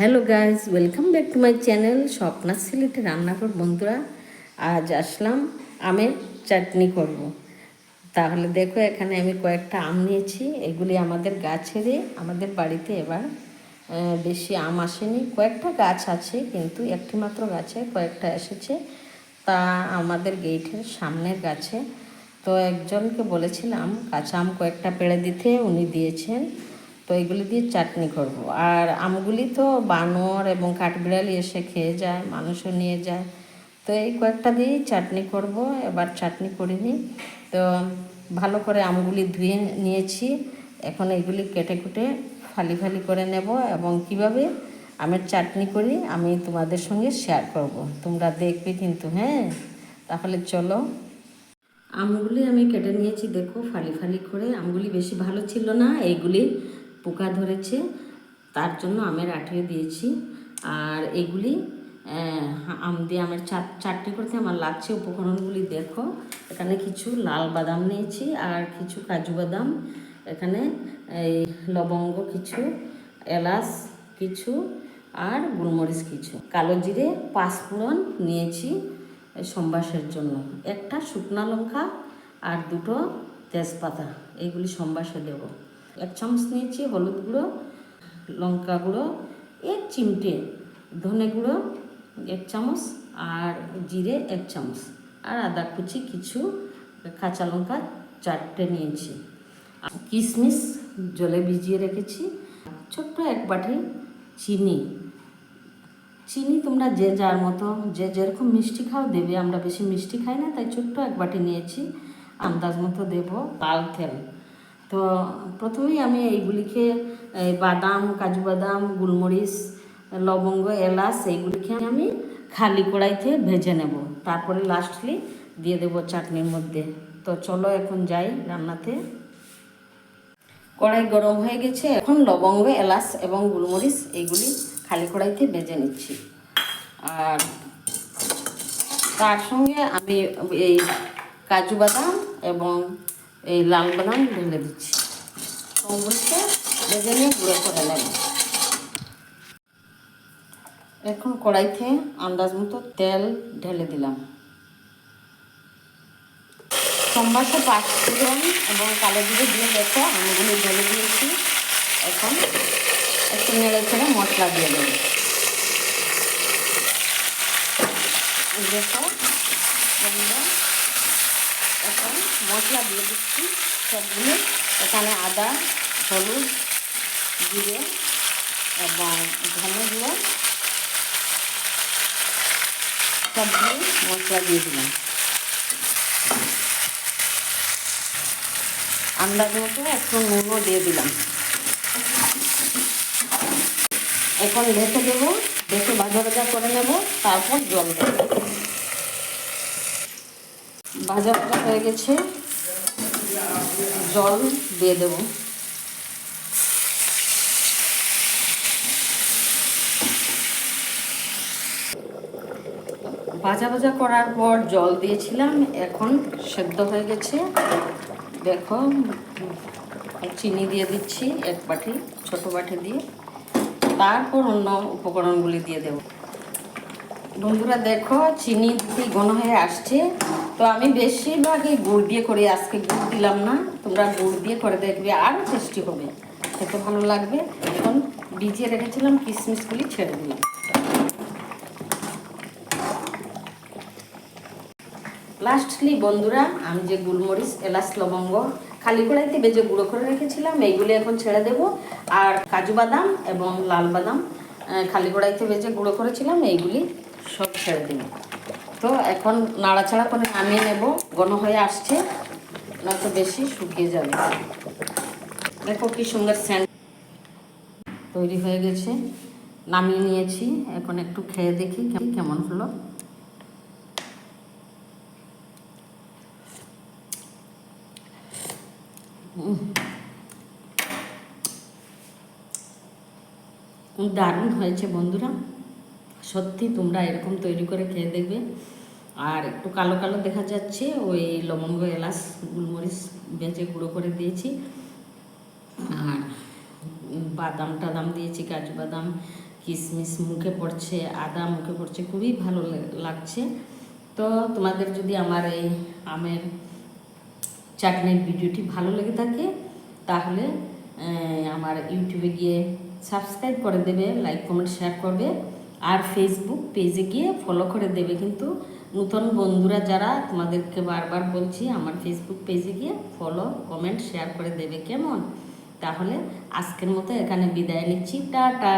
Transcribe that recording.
Hello guys, welcome back to my channel স্বপ্নার সিলেটে রান্নাঘর। বন্ধুরা, আজ আসলাম আমের চাটনি করব। তাহলে দেখো, এখানে আমি কয়েকটা আম নিয়েছি। এগুলি আমাদের গাছেরই, আমাদের বাড়িতে এবার বেশি আম আসেনি। কয়েকটা গাছ আছে, কিন্তু একটি মাত্র গাছে কয়েকটা এসেছে, তা আমাদের গেটের সামনের গাছে। তো একজনকে বলেছিলাম কাঁচা আম কয়েকটা পেড়ে দিতে, উনি দিয়েছেন। তো এগুলি দিয়ে চাটনি করব। আর আমগুলি তো বানর এবং কাঠবিড়ালি এসে খেয়ে যায়, মানুষও নিয়ে যায়। তো এই কয়েকটা দিয়েই চাটনি করব। এবার চাটনি করিনি। তো ভালো করে আমগুলি ধুয়ে নিয়েছি। এখন এগুলি কেটে কুটে ফালি ফালি করে নেব, এবং কিভাবে আমের চাটনি করি আমি তোমাদের সঙ্গে শেয়ার করব। তোমরা দেখবে কিন্তু, হ্যাঁ? তাহলে চলো। আমগুলি আমি কেটে নিয়েছি, দেখো, ফালি ফালি করে। আমগুলি বেশি ভালো ছিল না, এইগুলি পোকা ধরেছে, তার জন্য আমের আঠিয়ে দিয়েছি। আর এগুলি আম দিয়ে আমের চাটনি করতে আমার লাগছে উপকরণগুলি দেখো। এখানে কিছু লাল বাদাম নিয়েছি, আর কিছু কাজু বাদাম, এখানে এই লবঙ্গ কিছু, এলাচ কিছু, আর গোলমরিচ কিছু, কালো জিরে, পাঁচফোড়ন নিয়েছি সম্বাসের জন্য, একটা শুকনো লঙ্কা আর দুটো তেজপাতা, এইগুলি সম্বাসে দেব। 1 চামচ নিয়েছি হলুদ গুঁড়ো, লঙ্কা গুঁড়ো 1 চিমটে, ধনে গুঁড়ো 1 চামচ, আর জিরে 1 চামচ, আর আদা কুচি কিছু, কাঁচা লঙ্কা 4টে নিয়েছি। কিশমিশ জলে ভিজিয়ে রেখেছি। ছোট্ট 1 বাটি চিনি। চিনি তোমরা যে যার মতো, যে যেরকম মিষ্টি খাও দেবে। আমরা বেশি মিষ্টি খাই না, তাই ছোট্ট 1 বাটি নিয়েছি। আন্দাজ মতো দেব। লাল তেল। তো প্রথমেই আমি এইগুলিকে, বাদাম, কাজু বাদাম, গোলমরিচ, লবঙ্গ, এলাচ, এইগুলিকে আমি খালি কড়াইতে ভেজে নেব। তারপরে লাস্টলি দিয়ে দেব চাটনির মধ্যে। তো চলো এখন যাই রান্নাতে। কড়াই গরম হয়ে গেছে, এখন লবঙ্গ, এলাচ এবং গোলমরিচ এইগুলি খালি কড়াইতে ভেজে নিচ্ছি। আর তার সঙ্গে আমি এই কাজু বাদাম এবং এই লাল বাদাম ঢেলে দিচ্ছি। সবগুলিকে ভেজে নিয়ে গুঁড়ো করে নেব। এখন কড়াইতে আন্দাজ মতো তেল ঢেলে দিলাম। সম্বাসে পাঁচফোড়ন এবং কালো জিরে দিয়ে দেখো আমগুলি ঢেলে দিয়েছি। এখন একটু নেড়ে ছেড়ে মশলা দিয়ে দেবো। দেখো বন্ধুরা, এখন মশলা দিয়ে দিচ্ছি সবগুলো। এখানে আদা, হলুদ, জিরে এবং ধনে গুঁড়ো সবগুলো মশলা দিয়ে দিলাম। আন্দাজ মতো একটু নুনও দিয়ে দিলাম। এখন ঢেকে দেবো, দেখে ভাজা ভাজা করে নেব, তারপর জল দেব। ভাজা ভাজা হয়ে গেছে, জল দিয়ে দেব। ভাজা ভাজা করার পর জল দিয়েছিলাম, এখন সেদ্ধ হয়ে গেছে। দেখো, চিনি দিয়ে দিচ্ছি 1 বাটি, ছোটো বাটি দিয়ে। তারপর অন্য উপকরণগুলি দিয়ে দেব। বন্ধুরা দেখো, চিনি ঘন হয়ে আসছে। তো আমি বেশিরভাগই গুড় দিয়ে করি, আজকে গুড় দিলাম না। তোমরা গুড় দিয়ে করে দেখবে, আরও টেস্টি হবে, খেতে ভালো লাগবে। এখন ভিজিয়ে রেখেছিলাম কিশমিশগুলি ছেড়ে দিলাম। লাস্টলি বন্ধুরা, আমি যে গোলমরিচ, এলাচ, লবঙ্গ খালি কড়াইতে ভেজে গুঁড়ো করে রেখেছিলাম, এইগুলি এখন ছেড়ে দেব। আর কাজু বাদাম এবং লাল বাদাম খালি কড়াইতে ভেজে গুঁড়ো করেছিলাম, এইগুলি সব ছেড়ে দেব। তো এখন নাড়াচাড়া করে নামিয়ে নেব। ঘন হয়ে আসছে, নয়তো বেশি শুকিয়ে যাবে। দেখো কি সুন্দর সেন্ট তৈরি হয়ে গেছে। নামিয়ে নিয়েছি, এখন একটু খেয়ে দেখি কেমন হলো। দারুণ হয়েছে বন্ধুরা, সত্যি তোমরা এরকম তৈরি করে খেয়ে দেখবে। আর একটু কালো কালো দেখা যাচ্ছে, ওই লবঙ্গ, এলাচ, গোলমরিচ ভেজে গুঁড়ো করে দিয়েছি। আর বাদাম টাদাম দিয়েছি, কাজু বাদাম, কিশমিশ মুখে পড়ছে, আদা মুখে পড়ছে, খুবই ভালো লাগছে। তো তোমাদের যদি আমার এই আমের চাটনির ভিডিওটি ভালো লেগে থাকে তাহলে আমার ইউটিউবে গিয়ে সাবস্ক্রাইব করে দেবে, লাইক কমেন্ট শেয়ার করবে, আর ফেসবুক পেজে গিয়ে ফলো করে দেবে। কিন্তু নতুন বন্ধুরা যারা, তোমাদেরকে বারবার বলছি আমার ফেসবুক পেজে গিয়ে ফলো কমেন্ট শেয়ার করে দেবে, কেমন? তাহলে আজকের মতো এখানে বিদায় নিচ্ছি, টাটা।